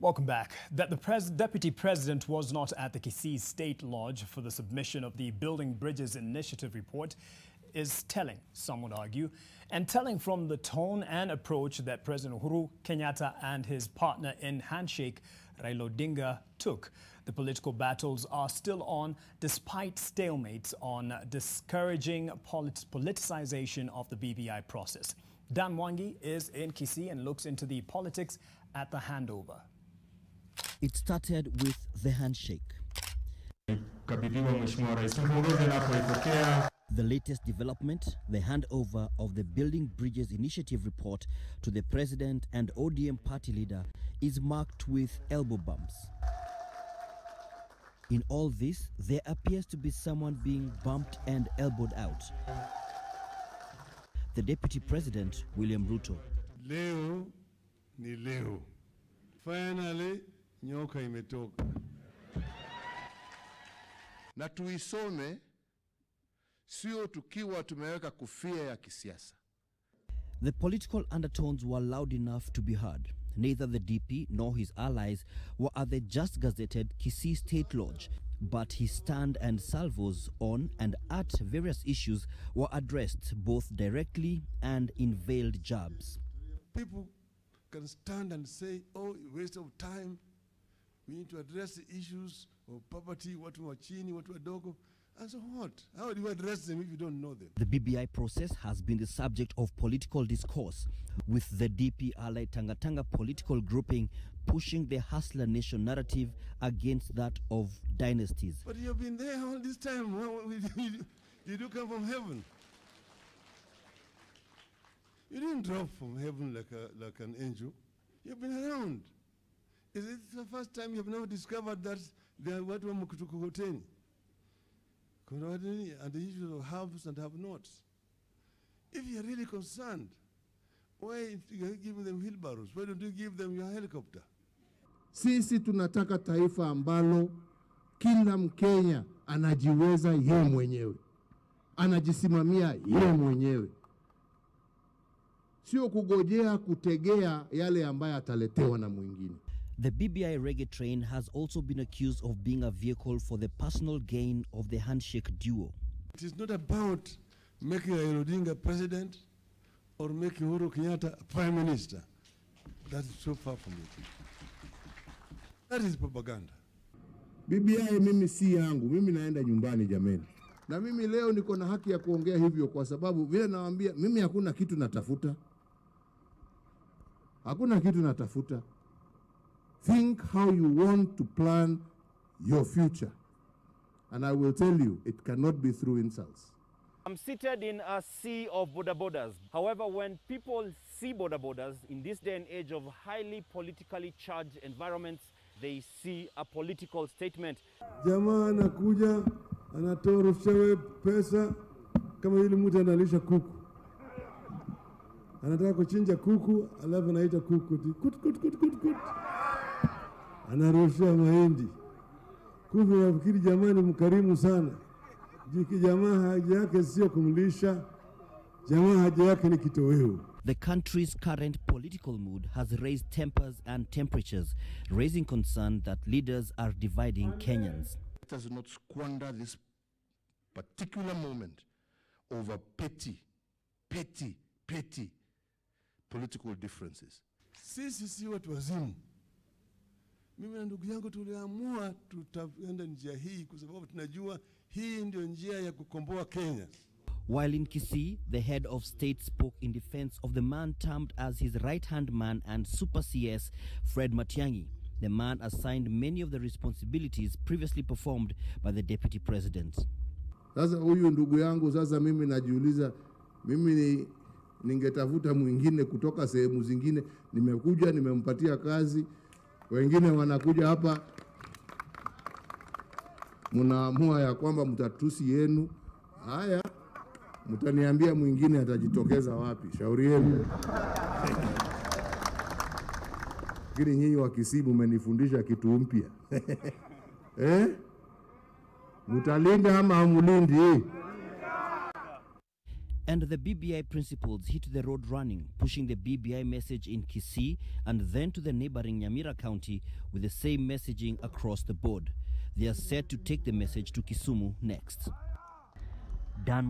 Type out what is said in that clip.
Welcome back. That the Deputy President was not at the Kisii State Lodge for the submission of the Building Bridges Initiative report is telling, some would argue, and telling from the tone and approach that President Uhuru Kenyatta and his partner in handshake, Raila Odinga, took. The political battles are still on despite stalemates on discouraging politicization of the BBI process. Dan Mwangi is in Kisii and looks into the politics at the handover. It started with the handshake. The latest development, the handover of the Building Bridges Initiative report to the President and ODM party leader, is marked with elbow bumps. In all this, there appears to be someone being bumped and elbowed out. The Deputy President, William Ruto. Leo ni leo. Finally, nyoka imetoka. Na tuisome sio tukiwa tumeweka kofia ya kisiasa. The political undertones were loud enough to be heard. Neither the DP nor his allies were at the just gazetted Kisii State Lodge, but his stand and salvos on and at various issues were addressed both directly and in veiled jabs. People can stand and say, oh, waste of time. We need to address the issues of poverty, watu wa chini, watu wadogo. And so what? How do you address them if you don't know them? The BBI process has been the subject of political discourse, with the DP allied Tanga political grouping pushing the hustler nation narrative against that of dynasties. But you've been there all this time. You do come from heaven. You didn't drop from heaven like an angel. You've been around. Is it the first time you have now discovered that there are what we mkutukukoteni? And the issues of haves and have-nots. If you're really concerned, why are you giving them wheelbarrows? Why don't you give them your helicopter? Sisi tunataka taifa ambalo kila Mkenya anajiweza yeye mwenyewe. Anajisimamia yeye mwenyewe. Sio kugojea kutegea yale ambaye ataletewa na mwingine. The BBI reggae train has also been accused of being a vehicle for the personal gain of the handshake duo. It is not about making Raila Odinga president or making Uhuru Kenyatta prime minister. That is so far from it. That is propaganda. BBI mimi si yangu, mimi naenda nyumbani jameni. Na mimi leo niko na haki ya kuongea hivyo kwa sababu vile nawaambia mimi hakuna kitu natafuta. Hakuna kitu natafuta. Think how you want to plan your future. And I will tell you, it cannot be through insults. I'm seated in a sea of border borders. However, when people see border borders in this day and age of highly politically charged environments, they see a political statement. Jamaa anakuja, anatoa rushawe pesa kama yule mtu analisha kuku. Anataka kuchinja kuku, alafu anaita kuku kut. Anarusha mahindi. Kuku nafikiri jamani mkarimu sana. Jiki jamaa haja yake sio kumlisha. Jamaa haja yake ni kitoweo. The country's current political mood has raised tempers and temperatures, raising concern that leaders are dividing Kenyans. Let us not squander this particular moment over petty political differences. Sisi watu wazimu. Mimi na ndugu yangu tuliamua tutaenda njia hii kwa sababu tunajua hii ndio njia ya kukomboa Kenya. While in Kisii, the head of state spoke in defense of the man termed as his right-hand man and super CS, CS Matiang'i, the man assigned many of the responsibilities previously performed by the Deputy President. Sasa huyu ndugu yangu sasa mimi najiuliza, mimi ningetafuta mwingine kutoka sehemu zingine, nimekuja nimempatia kazi, wengine wanakuja hapa mnaamua ya kwamba mtatusi yenu. Haya, mtaniambia mwingine atajitokeza wapi? Shauri yenu. Lakini nyinyi wa Kisii mmenifundisha kitu mpya. Mtalinda ama hamulindi? And the BBI principals hit the road running, pushing the BBI message in Kisii and then to the neighboring Nyamira County with the same messaging across the board. They are set to take the message to Kisumu next. Dan